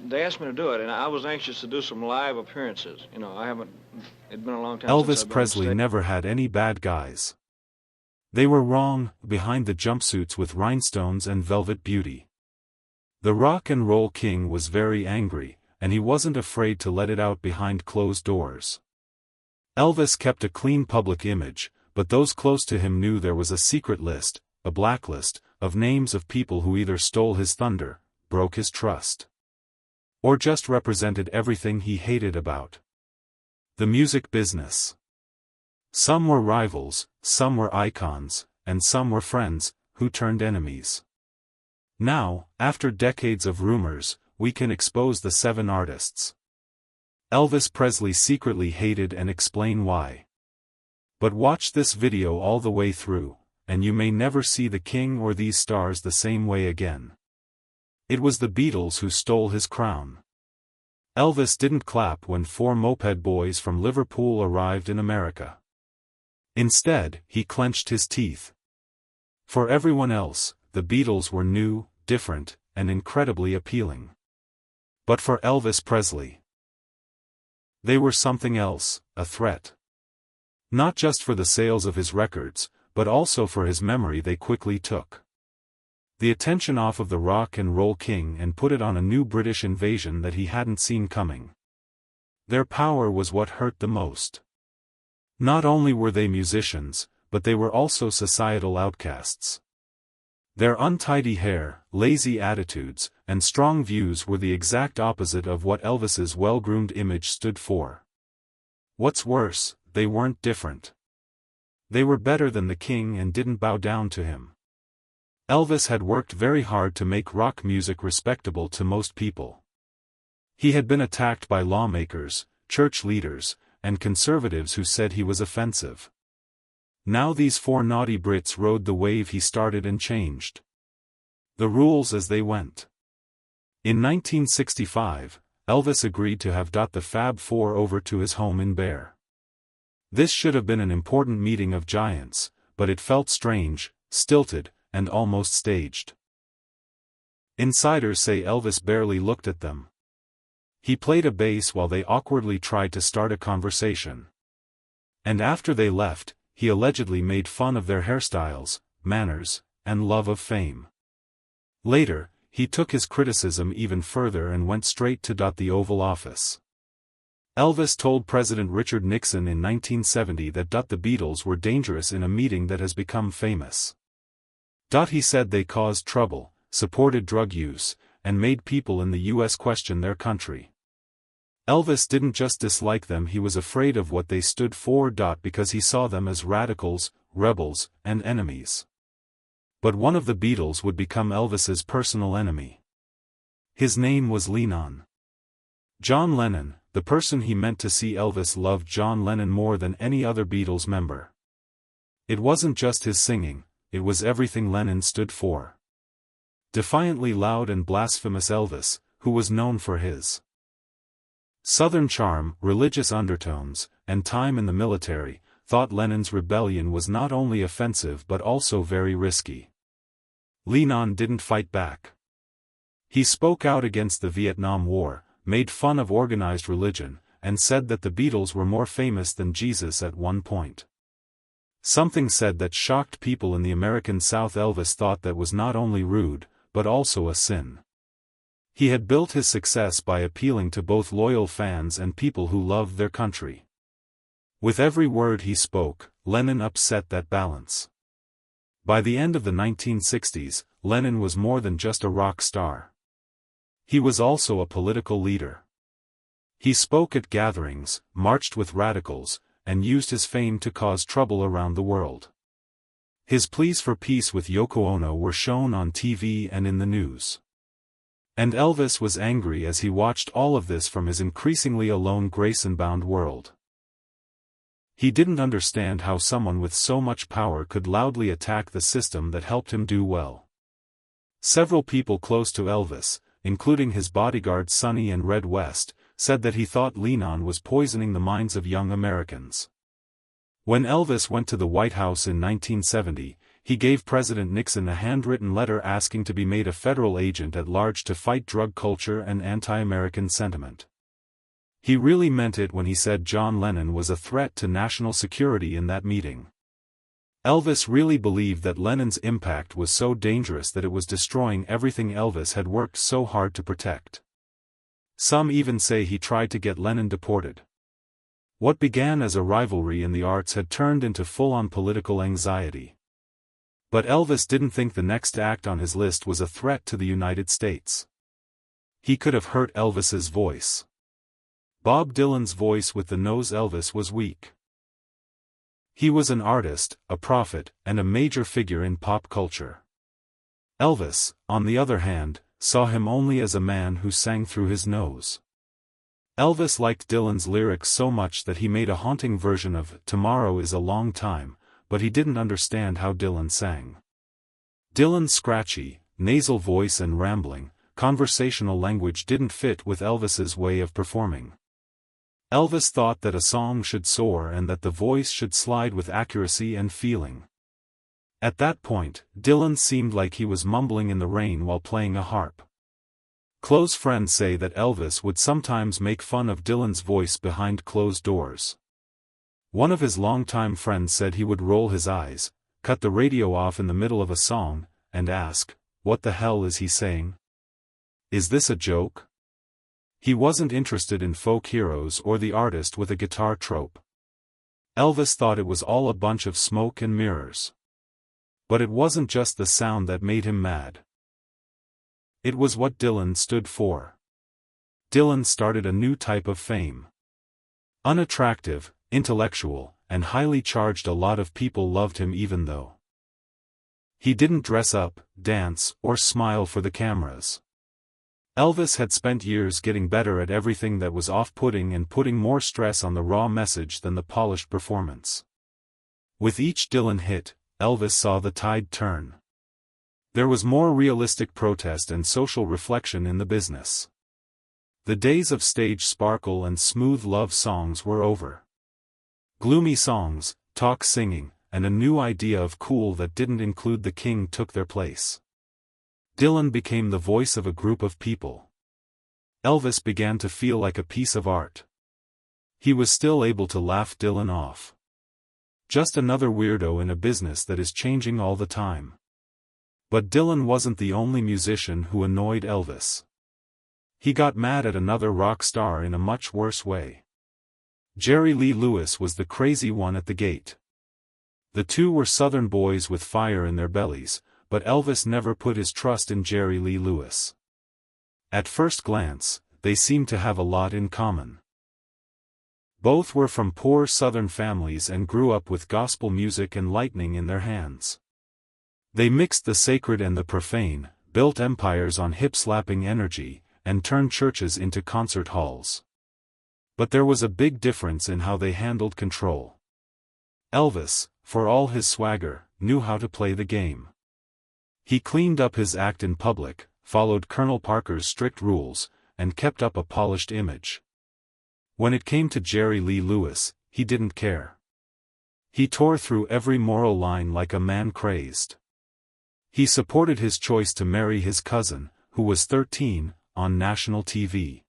they asked me to do it, and I was anxious to do some live appearances. You know, it'd been a long time since Elvis I've been on Presley stage. never had any bad guys. They were wrong, behind the jumpsuits with rhinestones and velvet beauty. The rock and roll king was very angry, and he wasn't afraid to let it out behind closed doors. Elvis kept a clean public image, but those close to him knew there was a secret list, a blacklist, of names of people who either stole his thunder, broke his trust, or just represented everything he hated about the music business. Some were rivals, some were icons, and some were friends, who turned enemies. Now, after decades of rumors, we can expose the 7 artists Elvis Presley secretly hated and explain why. But watch this video all the way through, and you may never see the king or these stars the same way again. It was the Beatles who stole his crown. Elvis didn't clap when 4 moped boys from Liverpool arrived in America. Instead, he clenched his teeth. For everyone else, the Beatles were new, different, and incredibly appealing. But for Elvis Presley, they were something else, a threat. Not just for the sales of his records, but also for his memory they quickly took the attention off of the rock and roll king and put it on a new British invasion that he hadn't seen coming. Their power was what hurt the most. Not only were they musicians, but they were also societal outcasts. Their untidy hair, lazy attitudes, and strong views were the exact opposite of what Elvis's well-groomed image stood for. What's worse, they weren't different. They were better than the king and didn't bow down to him. Elvis had worked very hard to make rock music respectable to most people. He had been attacked by lawmakers, church leaders, and conservatives who said he was offensive. Now these 4 naughty Brits rode the wave he started and changed the rules as they went. In 1965, Elvis agreed to have the Fab Four over to his home in Bear. This should have been an important meeting of giants, but it felt strange, stilted, and almost staged. Insiders say Elvis barely looked at them. He played a bass while they awkwardly tried to start a conversation. And after they left, he allegedly made fun of their hairstyles, manners, and love of fame. Later, he took his criticism even further and went straight to the Oval Office. Elvis told President Richard Nixon in 1970 that the Beatles were dangerous in a meeting that has become famous. He said they caused trouble, supported drug use, and made people in the U.S. question their country. Elvis didn't just dislike them, he was afraid of what they stood for. Because he saw them as radicals, rebels, and enemies. But one of the Beatles would become Elvis's personal enemy. His name was Lennon. John Lennon, the person he meant to see. Elvis loved John Lennon more than any other Beatles member. It wasn't just his singing, it was everything Lennon stood for. Defiantly loud and blasphemous Elvis, who was known for his Southern charm, religious undertones, and time in the military, thought Lennon's rebellion was not only offensive but also very risky. Lennon didn't fight back. He spoke out against the Vietnam War, made fun of organized religion, and said that the Beatles were more famous than Jesus at one point. Something said that shocked people in the American South. Elvis thought that was not only rude, but also a sin. He had built his success by appealing to both loyal fans and people who loved their country. With every word he spoke, Lennon upset that balance. By the end of the 1960s, Lennon was more than just a rock star. He was also a political leader. He spoke at gatherings, marched with radicals, and used his fame to cause trouble around the world. His pleas for peace with Yoko Ono were shown on TV and in the news. And Elvis was angry as he watched all of this from his increasingly alone Grayson-bound world. He didn't understand how someone with so much power could loudly attack the system that helped him do well. Several people close to Elvis, including his bodyguards Sonny and Red West, said that he thought Lennon was poisoning the minds of young Americans. When Elvis went to the White House in 1970, he gave President Nixon a handwritten letter asking to be made a federal agent at large to fight drug culture and anti-American sentiment. He really meant it when he said John Lennon was a threat to national security in that meeting. Elvis really believed that Lennon's impact was so dangerous that it was destroying everything Elvis had worked so hard to protect. Some even say he tried to get Lennon deported. What began as a rivalry in the arts had turned into full-on political anxiety. But Elvis didn't think the next act on his list was a threat to the United States. He could have hurt Elvis's voice. Bob Dylan's voice with the nose Elvis was weak. He was an artist, a prophet, and a major figure in pop culture. Elvis, on the other hand, saw him only as a man who sang through his nose. Elvis liked Dylan's lyrics so much that he made a haunting version of "Tomorrow is a Long Time," but he didn't understand how Dylan sang. Dylan's scratchy, nasal voice and rambling, conversational language didn't fit with Elvis's way of performing. Elvis thought that a song should soar and that the voice should slide with accuracy and feeling. At that point, Dylan seemed like he was mumbling in the rain while playing a harp. Close friends say that Elvis would sometimes make fun of Dylan's voice behind closed doors. One of his longtime friends said he would roll his eyes, cut the radio off in the middle of a song, and ask, "What the hell is he saying? Is this a joke?" He wasn't interested in folk heroes or the artist with a guitar trope. Elvis thought it was all a bunch of smoke and mirrors. But it wasn't just the sound that made him mad. It was what Dylan stood for. Dylan started a new type of fame. Unattractive, intellectual, and highly charged. A lot of people loved him even though he didn't dress up, dance, or smile for the cameras. Elvis had spent years getting better at everything that was off-putting and putting more stress on the raw message than the polished performance. With each Dylan hit, Elvis saw the tide turn. There was more realistic protest and social reflection in the business. The days of stage sparkle and smooth love songs were over. Gloomy songs, talk singing, and a new idea of cool that didn't include the king took their place. Dylan became the voice of a group of people. Elvis began to feel like a piece of art. He was still able to laugh Dylan off. Just another weirdo in a business that is changing all the time. But Dylan wasn't the only musician who annoyed Elvis. He got mad at another rock star in a much worse way. Jerry Lee Lewis was the crazy one at the gate. The two were Southern boys with fire in their bellies, but Elvis never put his trust in Jerry Lee Lewis. At first glance, they seemed to have a lot in common. Both were from poor Southern families and grew up with gospel music and lightning in their hands. They mixed the sacred and the profane, built empires on hip-slapping energy, and turned churches into concert halls. But there was a big difference in how they handled control. Elvis, for all his swagger, knew how to play the game. He cleaned up his act in public, followed Colonel Parker's strict rules, and kept up a polished image. When it came to Jerry Lee Lewis, he didn't care. He tore through every moral line like a man crazed. He supported his choice to marry his cousin, who was 13, on national TV.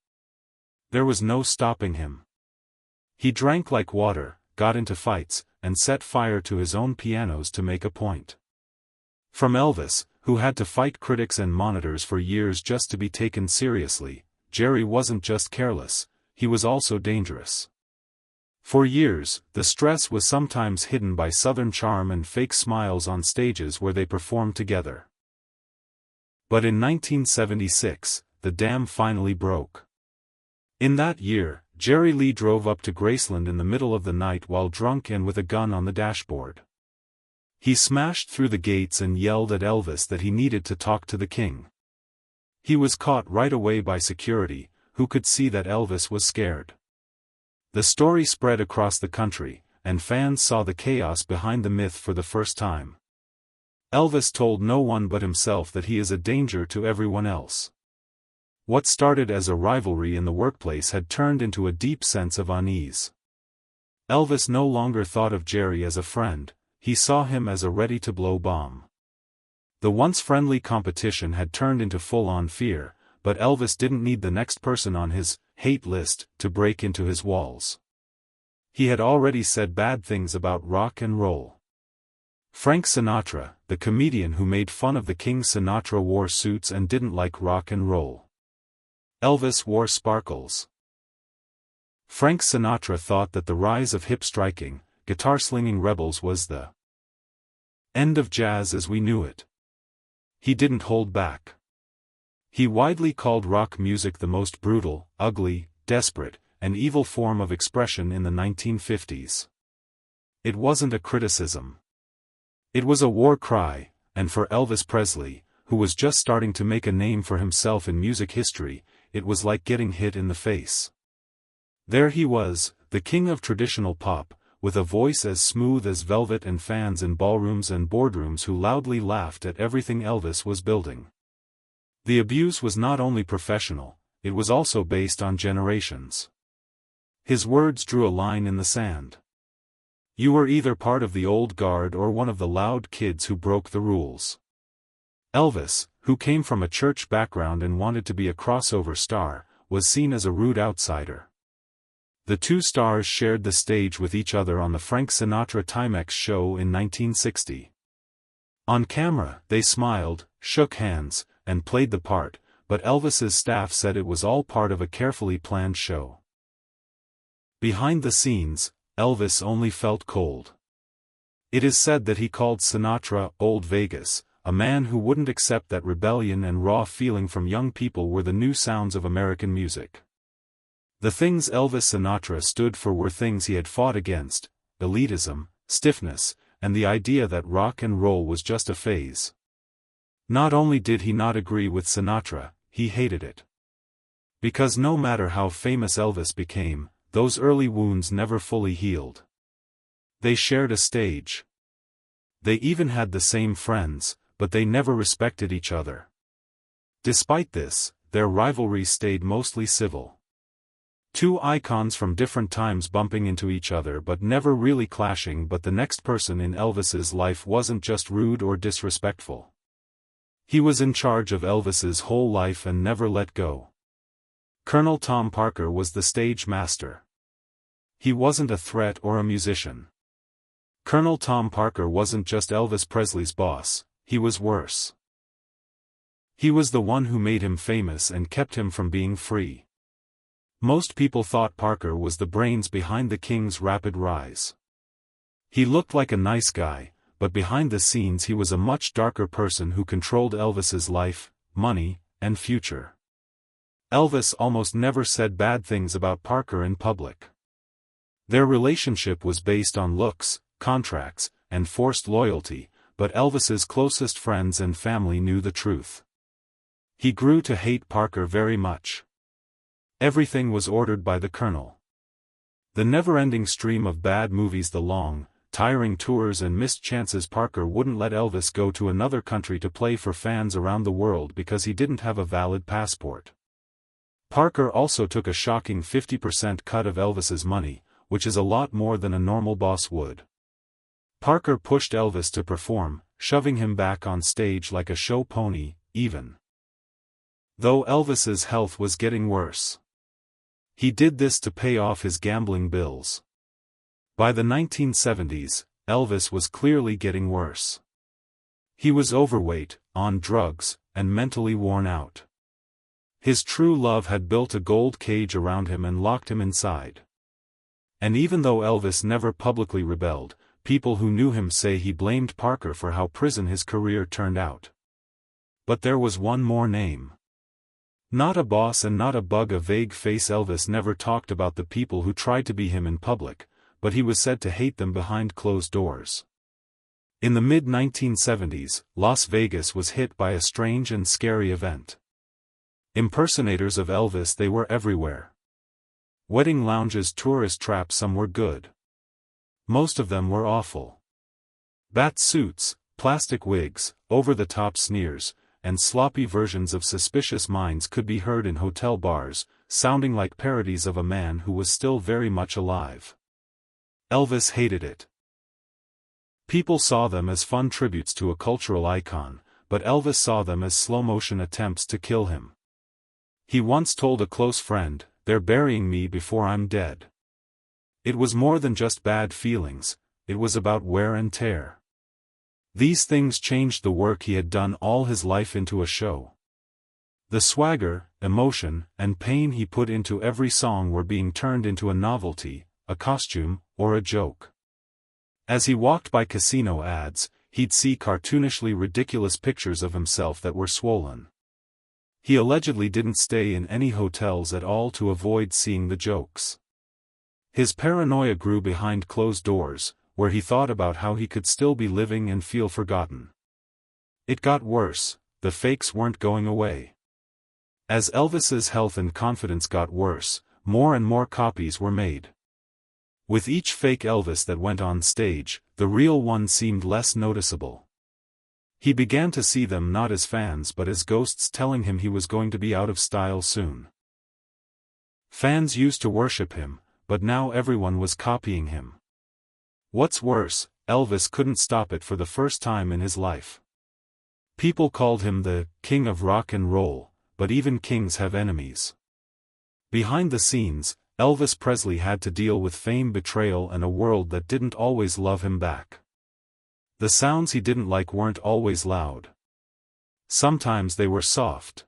There was no stopping him. He drank like water, got into fights, and set fire to his own pianos to make a point. From Elvis, who had to fight critics and monitors for years just to be taken seriously, Jerry wasn't just careless, he was also dangerous. For years, the stress was sometimes hidden by Southern charm and fake smiles on stages where they performed together. But in 1976, the dam finally broke. In that year, Jerry Lee drove up to Graceland in the middle of the night while drunk and with a gun on the dashboard. He smashed through the gates and yelled at Elvis that he needed to talk to the king. He was caught right away by security, who could see that Elvis was scared. The story spread across the country, and fans saw the chaos behind the myth for the first time. Elvis told no one but himself that he is a danger to everyone else. What started as a rivalry in the workplace had turned into a deep sense of unease. Elvis no longer thought of Jerry as a friend, he saw him as a ready-to-blow bomb. The once friendly competition had turned into full-on fear, but Elvis didn't need the next person on his hate list to break into his walls. He had already said bad things about rock and roll. Frank Sinatra, the comedian who made fun of the King. Sinatra wore suits and didn't like rock and roll. Elvis wore sparkles. Frank Sinatra thought that the rise of hip-striking, guitar-slinging rebels was the end of jazz as we knew it. He didn't hold back. He widely called rock music the most brutal, ugly, desperate, and evil form of expression in the 1950s. It wasn't a criticism. It was a war cry, and for Elvis Presley, who was just starting to make a name for himself in music history, it was like getting hit in the face. There he was, the king of traditional pop, with a voice as smooth as velvet and fans in ballrooms and boardrooms who loudly laughed at everything Elvis was building. The abuse was not only professional, it was also based on generations. His words drew a line in the sand. You were either part of the old guard or one of the loud kids who broke the rules. Elvis, who came from a church background and wanted to be a crossover star, was seen as a rude outsider. The two stars shared the stage with each other on the Frank Sinatra Timex show in 1960. On camera, they smiled, shook hands, and played the part, but Elvis's staff said it was all part of a carefully planned show. Behind the scenes, Elvis only felt cold. It is said that he called Sinatra Old Vegas, a man who wouldn't accept that rebellion and raw feeling from young people were the new sounds of American music. The things Elvis Sinatra stood for were things he had fought against: elitism, stiffness, and the idea that rock and roll was just a phase. Not only did he not agree with Sinatra, he hated it. Because no matter how famous Elvis became, those early wounds never fully healed. They shared a stage. They even had the same friends, but they never respected each other. Despite this, their rivalry stayed mostly civil. Two icons from different times bumping into each other but never really clashing, but the next person in Elvis's life wasn't just rude or disrespectful. He was in charge of Elvis's whole life and never let go. Colonel Tom Parker was the stage master. He wasn't a threat or a musician. Colonel Tom Parker wasn't just Elvis Presley's boss, he was worse. He was the one who made him famous and kept him from being free. Most people thought Parker was the brains behind the King's rapid rise. He looked like a nice guy, but behind the scenes he was a much darker person who controlled Elvis's life, money, and future. Elvis almost never said bad things about Parker in public. Their relationship was based on looks, contracts, and forced loyalty, but Elvis's closest friends and family knew the truth. He grew to hate Parker very much. Everything was ordered by the Colonel. The never-ending stream of bad movies, the long, tiring tours and missed chances. Parker wouldn't let Elvis go to another country to play for fans around the world because he didn't have a valid passport. Parker also took a shocking 50% cut of Elvis's money, which is a lot more than a normal boss would. Parker pushed Elvis to perform, shoving him back on stage like a show pony, even though Elvis's health was getting worse. He did this to pay off his gambling bills. By the 1970s, Elvis was clearly getting worse. He was overweight, on drugs, and mentally worn out. His true love had built a gold cage around him and locked him inside. And even though Elvis never publicly rebelled, people who knew him say he blamed Parker for how prison his career turned out. But there was one more name. Not a boss and not a bug, a vague face. Elvis never talked about the people who tried to be him in public, but he was said to hate them behind closed doors. In the mid-1970s, Las Vegas was hit by a strange and scary event. Impersonators of Elvis, they were everywhere. Wedding lounges, tourist traps, some were good. Most of them were awful. Bat suits, plastic wigs, over-the-top sneers, and sloppy versions of Suspicious Minds could be heard in hotel bars, sounding like parodies of a man who was still very much alive. Elvis hated it. People saw them as fun tributes to a cultural icon, but Elvis saw them as slow-motion attempts to kill him. He once told a close friend, "They're burying me before I'm dead." It was more than just bad feelings, it was about wear and tear. These things changed the work he had done all his life into a show. The swagger, emotion, and pain he put into every song were being turned into a novelty, a costume, or a joke. As he walked by casino ads, he'd see cartoonishly ridiculous pictures of himself that were swollen. He allegedly didn't stay in any hotels at all to avoid seeing the jokes. His paranoia grew behind closed doors, where he thought about how he could still be living and feel forgotten. It got worse, the fakes weren't going away. As Elvis's health and confidence got worse, more and more copies were made. With each fake Elvis that went on stage, the real one seemed less noticeable. He began to see them not as fans but as ghosts telling him he was going to be out of style soon. Fans used to worship him, but now everyone was copying him. What's worse, Elvis couldn't stop it for the first time in his life. People called him the king of rock and roll, but even kings have enemies. Behind the scenes, Elvis Presley had to deal with fame, betrayal, and a world that didn't always love him back. The sounds he didn't like weren't always loud. Sometimes they were soft.